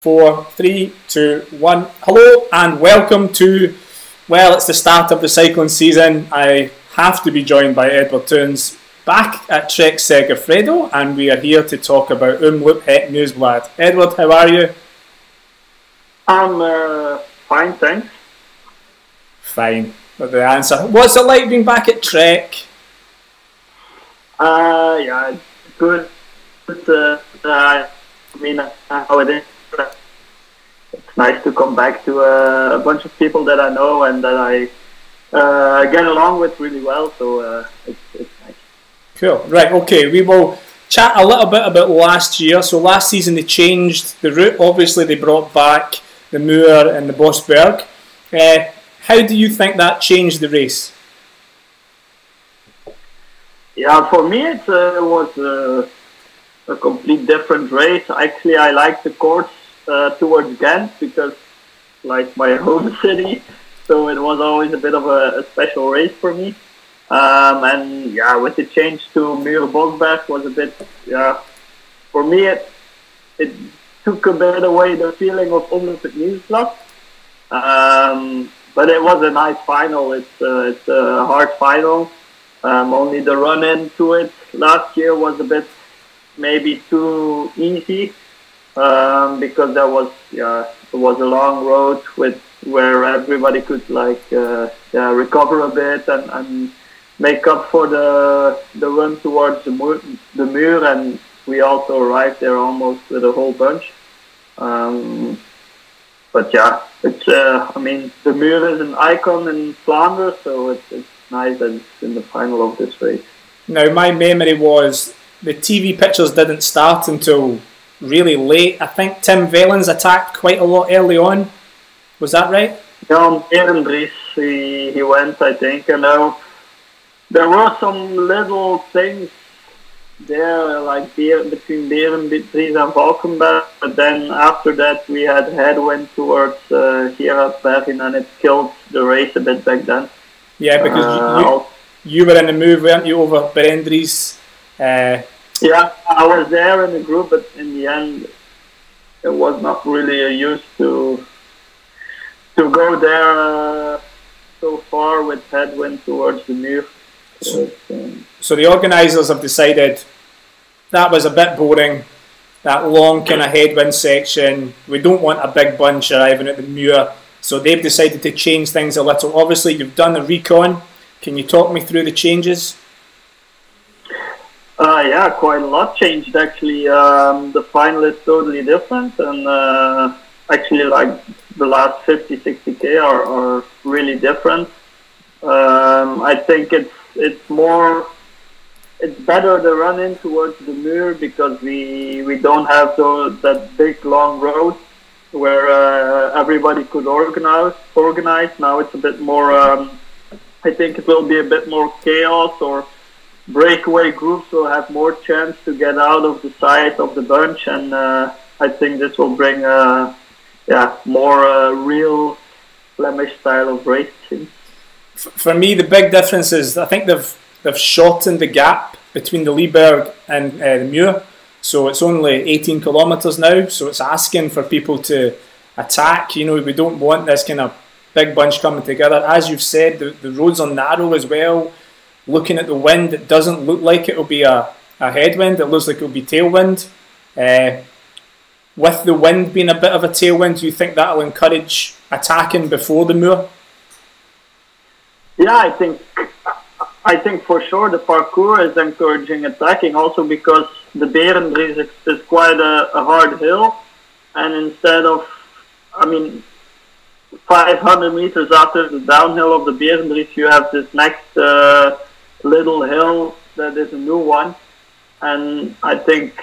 Four, three, two, one. Hello and welcome to, well, it's the start of the cycling season. I have to be joined by Edward Theuns back at Trek-Segafredo, and we are here to talk about Omloop het Nieuwsblad. Edward, how are you? I'm fine, thanks. Fine, but the answer. What's it like being back at Trek? Yeah, it's good. How it is. It's nice to come back to a bunch of people that I know and that I get along with really well. So it's nice. Cool. Right. Okay. We will chat a little bit about last year. So last season they changed the route. Obviously they brought back the Muur and the Bosberg. How do you think that changed the race? Yeah, for me it was a complete different race. Actually, I like the course towards Ghent because, like, my home city, so it was always a bit of a special race for me. And yeah, with the change to Muur Bosberg was a bit, yeah, for me it took a bit away the feeling of Omloop het Nieuwsblad. But it was a nice final. It's a hard final. Only the run into it last year was a bit maybe too easy because there was it was a long road where everybody could recover a bit and make up for the run towards the Muur, and we also arrived there almost with a whole bunch. But yeah, it's I mean, the Muur is an icon in Flanders, so it's nice that it's in the final of this race. Now, my memory was the TV pictures didn't start until really late. I think Tim Wellens attacked quite a lot early on. Was that right? Yeah, Berendries, he went, I think. And there were some little things there, like between Berendries and Valkenberg. But then after that, we had headwind towards Gerardsbergen, and it killed the race a bit back then. Yeah, because you were in the move, weren't you, over Berendries? Yeah, I was there in the group, but in the end, it was not really a use to go there so far with headwind towards the Muur. So the organisers have decided that was a bit boring, that long kind of headwind section. We don't want a big bunch arriving at the Muur, so they've decided to change things a little. Obviously, you've done the recon. Can you talk me through the changes? Yeah, quite a lot changed actually. The final is totally different, and actually, like, the last 50-60k are really different. I think it's better the run in towards the Muur because we don't have that big long road where everybody could organize. Now it's a bit more. I think it will be a bit more chaos, or breakaway groups will have more chance to get out of the side of the bunch, and I think this will bring more real Flemish style of racing. For me, the big difference is I think they've shortened the gap between the Lieberg and the Muur, so it's only 18 kilometres now. So it's asking for people to attack. You know, we don't want this kind of big bunch coming together. As you've said, the roads are narrow as well. Looking at the wind, it doesn't look like it will be a headwind. It looks like it will be tailwind. With the wind being a bit of a tailwind, do you think that will encourage attacking before the Muur? Yeah, I think for sure the parcours is encouraging attacking, also because the Berendries is quite a hard hill, and instead of, 500 meters after the downhill of the Berendries, you have this next little hill that is a new one, and I think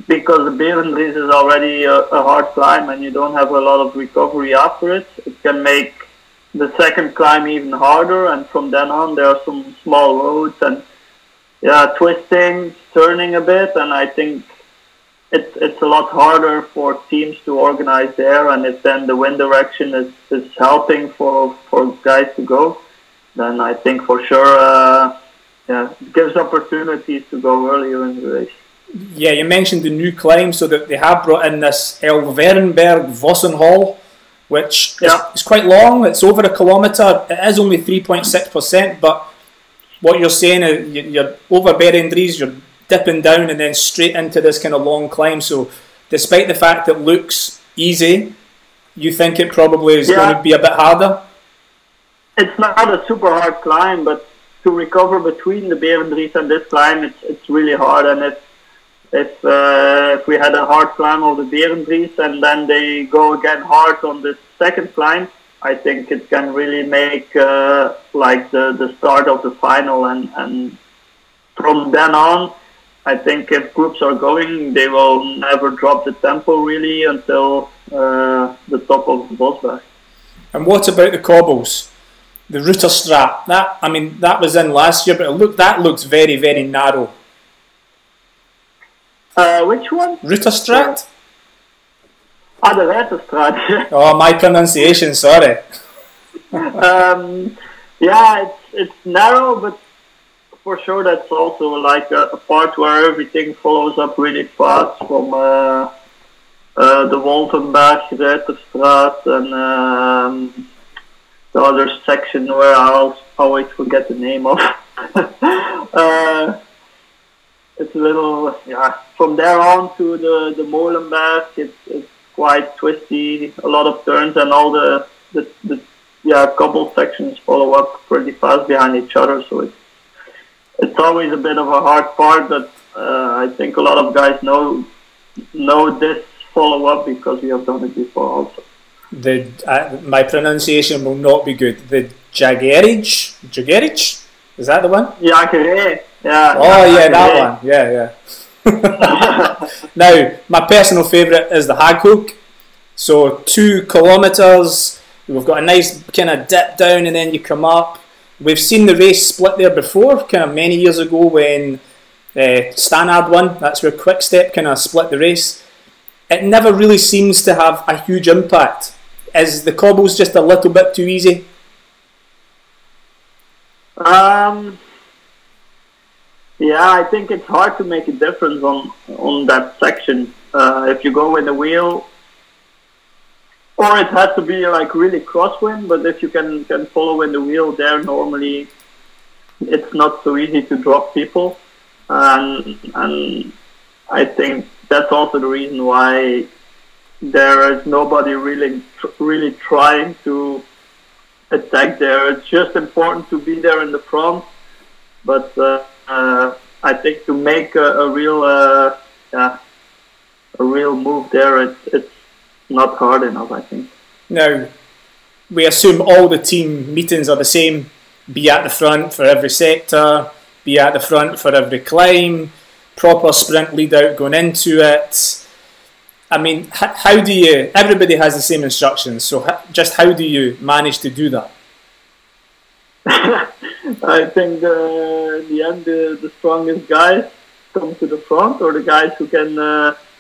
because the Berendries is already a hard climb and you don't have a lot of recovery after it, it can make the second climb even harder, and from then on there are some small roads and twisting, turning a bit, and I think it's a lot harder for teams to organize there, and if then the wind direction is helping for guys to go, then I think for sure it gives opportunities to go earlier in the race. Yeah, you mentioned the new climb, so that they have brought in this Elverenberg Vossenhall, which is quite long. It's over 1 kilometre. It is only 3.6%, but what you're saying is you're over Berendries, you're dipping down and then straight into this kind of long climb. So despite the fact it looks easy, you think it probably is going to be a bit harder? It's not a super hard climb, but to recover between the Berendries and this climb, it's really hard. And if we had a hard climb of the Berendries and then they go again hard on this second climb, I think it can really make like the start of the final. And from then on, I think if groups are going, they will never drop the tempo really until the top of the Bosberg. And what about the cobbles? The Routerstraat, that was in last year, but that looks very, very narrow. Which one? Routerstraat? The Routerstraat. Oh, my pronunciation, sorry. It's narrow, but for sure that's also like a part where everything follows up really fast from the Wolvenberg, Routerstraat, and the other section where I always forget the name of. It's a little, from there on to the Molenberg, it's quite twisty, a lot of turns, and all the cobble sections follow up pretty fast behind each other, so it's always a bit of a hard part, but I think a lot of guys know this follow up because we have done it before also. My pronunciation will not be good. The Jagerich? Is that the one? Jagere. Yeah. Oh yeah, that one. Yeah. Now, my personal favourite is the Haghook. So 2 kilometres. We've got a nice kind of dip down and then you come up. We've seen the race split there before, kind of many years ago when Stannard won. That's where Quick-Step kind of split the race. It never really seems to have a huge impact. Is the cobbles just a little bit too easy? I think it's hard to make a difference on that section. If you go in the wheel, or it has to be like really crosswind, but if you can follow in the wheel there, normally it's not so easy to drop people. And I think that's also the reason why there is nobody really trying to attack there. It's just important to be there in the front, but I think to make a real move there, it's not hard enough, I think. Now, we assume all the team meetings are the same. Be at the front for every sector, be at the front for every climb, proper sprint lead out going into it. I mean, how do you... Everybody has the same instructions, so just how do you manage to do that? I think in the end, the strongest guys come to the front, or the guys who can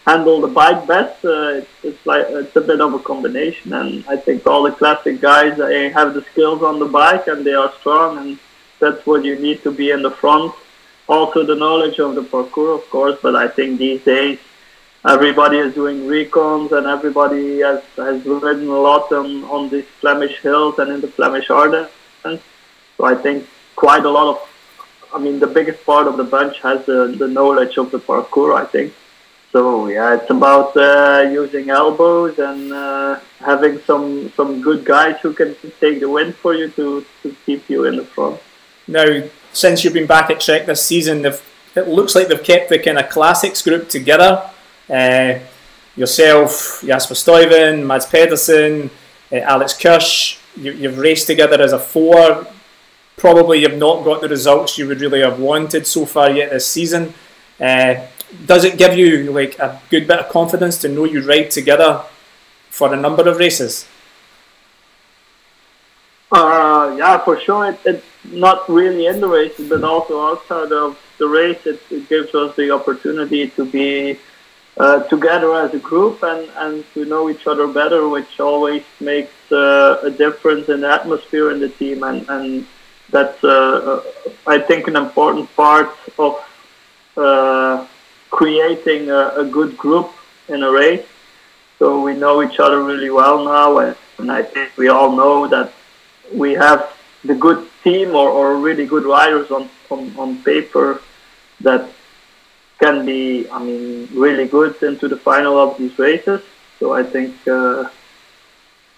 handle the bike best. It's a bit of a combination, and I think all the classic guys, they have the skills on the bike and they are strong, and that's what you need to be in the front. Also the knowledge of the parkour, of course, but I think these days everybody is doing recons and everybody has ridden a lot on these Flemish hills and in the Flemish Ardennes. So I think quite a lot of, the biggest part of the bunch has the knowledge of the parkour, I think. So yeah, it's about using elbows and having some good guys who can take the win for you to keep you in the front. Now, since you've been back at Trek this season, it looks like they've kept the kind of classics group together. Yourself, Jasper Stuyven, Mads Pedersen, Alex Kirsch, you've raced together as a 4. Probably you've not got the results you would really have wanted so far yet this season. Does it give you like a good bit of confidence to know you ride together for a number of races? Yeah, for sure. It's not really in the races, but also outside of the race, it gives us the opportunity to be together as a group and to know each other better, which always makes a difference in the atmosphere in the team, and that's I think an important part of creating a good group in a race. So we know each other really well now, and I think we all know that we have the good team or really good riders on paper that can be, I mean, really good into the final of these races. So I think,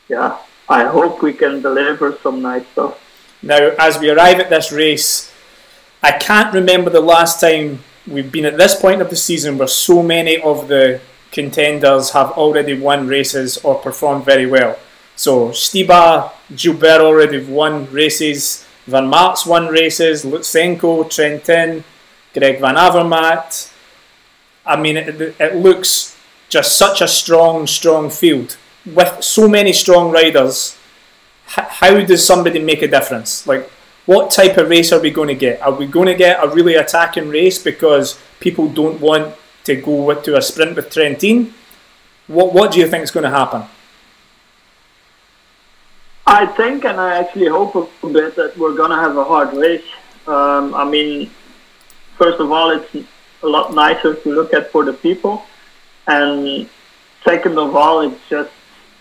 yeah, I hope we can deliver some nice stuff. Now, as we arrive at this race, I can't remember the last time we've been at this point of the season where so many of the contenders have already won races or performed very well. So Stibar, Gilbert already won races, Van Maert's won races, Lutsenko, Trentin, Greg Van Avermaet. I mean, it looks just such a strong field. With so many strong riders, how does somebody make a difference? Like, what type of race are we going to get? Are we going to get a really attacking race because people don't want to go to a sprint with Trentin? What do you think is going to happen? I think, and I actually hope a bit, that we're going to have a hard race. I mean, first of all, it's a lot nicer to look at for the people. And second of all, it's just,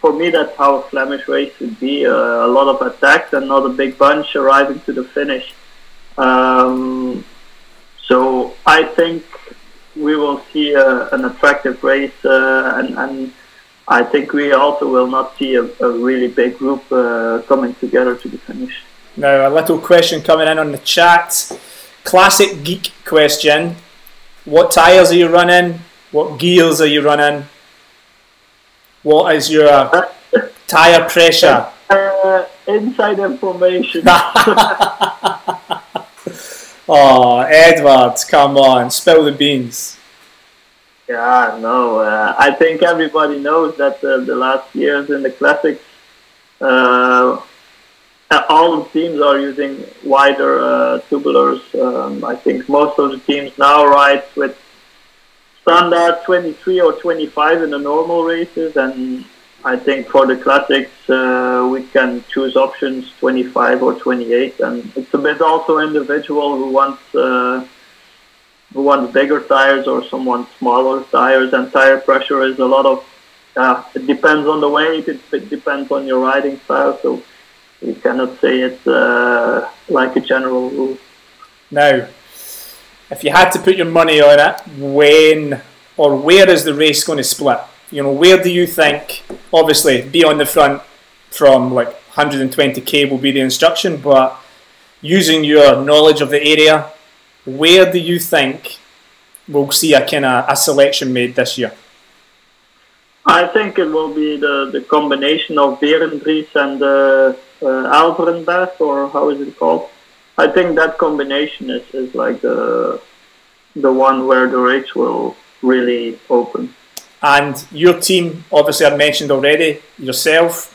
for me, that's how a Flemish race should be. A lot of attacks and not a big bunch arriving to the finish. So I think we will see an attractive race, and I think we also will not see a really big group coming together to the finish. Now, a little question coming in on the chat. Classic geek question. What tyres are you running? What gears are you running? What is your tyre pressure? Inside information. Oh, Edward, come on, spill the beans. Yeah, no, I think everybody knows that the last years in the classics, all the teams are using wider tubulars. I think most of the teams now ride with standard 23 or 25 in the normal races, and I think for the classics we can choose options 25 or 28, and it's a bit also individual who wants bigger tires or someone smaller tires, and tire pressure is a lot of, it depends on the weight, it depends on your riding style, so you cannot say it's like a general rule. Now, if you had to put your money on it, when or where is the race going to split? You know, where do you think, obviously, be on the front from like 120k will be the instruction, but using your knowledge of the area, where do you think we'll see a kind of a selection made this year? I think it will be the combination of Berendries and Alverenberg, or how is it called? I think that combination is like the one where the race will really open. And your team, obviously I've mentioned already, yourself,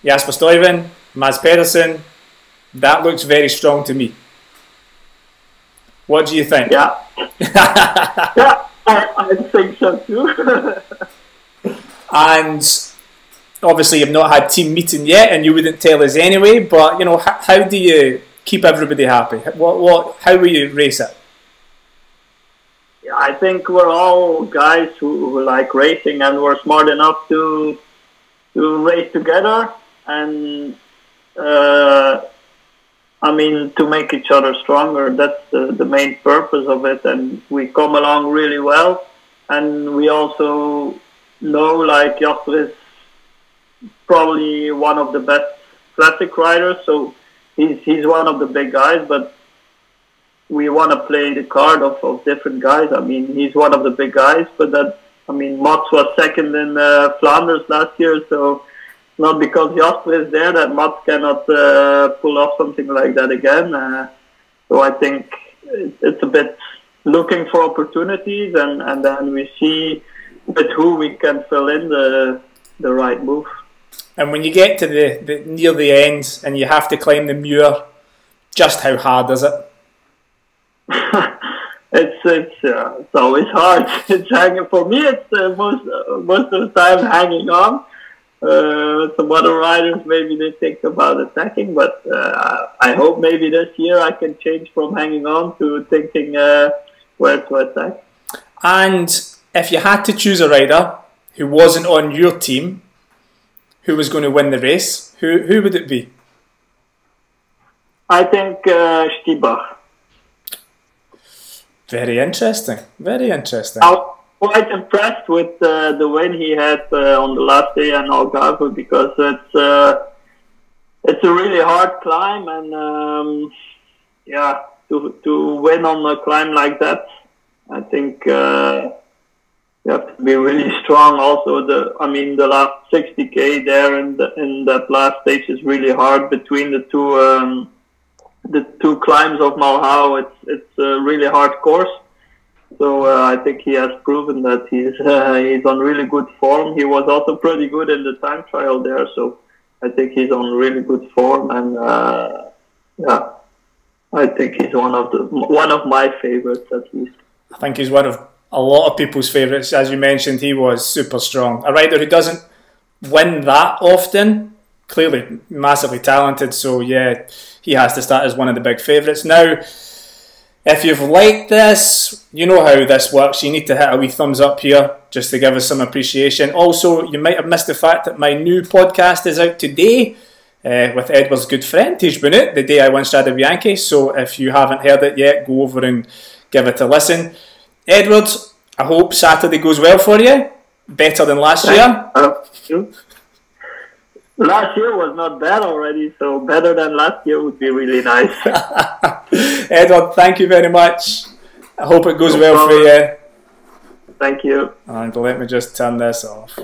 Jasper Stuyven, Mads Pedersen, that looks very strong to me. What do you think? Yeah, yeah, I think so too. And obviously you've not had team meeting yet, and you wouldn't tell us anyway, but you know, how do you keep everybody happy? How will you race it? Yeah, I think we're all guys who like racing, and we're smart enough to race together, and I mean, to make each other stronger. That's the main purpose of it, and we come along really well. And we also know, like, Jasper is probably one of the best classic riders, so he's one of the big guys, but we want to play the card of different guys. I mean, he's one of the big guys, but I mean, Mats was second in Flanders last year, so not because Jasper is there that Mats cannot pull off something like that again. So I think it's a bit looking for opportunities, and then we see with who we can fill in the right move. And when you get to the near the end and you have to climb the Muir, just how hard is it? It's always hard. It's hanging for me. It's most of the time hanging on. Some other riders, maybe they think about attacking, but I hope maybe this year I can change from hanging on to thinking where to attack. And if you had to choose a rider who wasn't on your team, who was going to win the race, who would it be? I think Stibar. Very interesting. Very interesting. I was quite impressed with the win he had on the last day in Algarve, because it's a really hard climb, and yeah, to win on a climb like that, I think you have to be really strong. Also, the last 60k there in that last stage is really hard between the two climbs of Malhau. It's a really hard course. So I think he has proven that he's on really good form. He was also pretty good in the time trial there, so I think he's on really good form, and yeah, I think he's one of my favorites at least. I think he's one of a lot of people's favourites. As you mentioned, he was super strong. A rider who doesn't win that often, clearly massively talented, so yeah, he has to start as one of the big favourites. Now, if you've liked this, you know how this works. You need to hit a wee thumbs up here just to give us some appreciation. Also, you might have missed the fact that my new podcast is out today with Edward's good friend, Tej Bunut, the day I won Strade Bianche. So if you haven't heard it yet, go over and give it a listen. Edward, I hope Saturday goes well for you. Better than last year. Last year was not bad already, so better than last year would be really nice. Edward, thank you very much. I hope it goes well for you. Thank you. And let me just turn this off.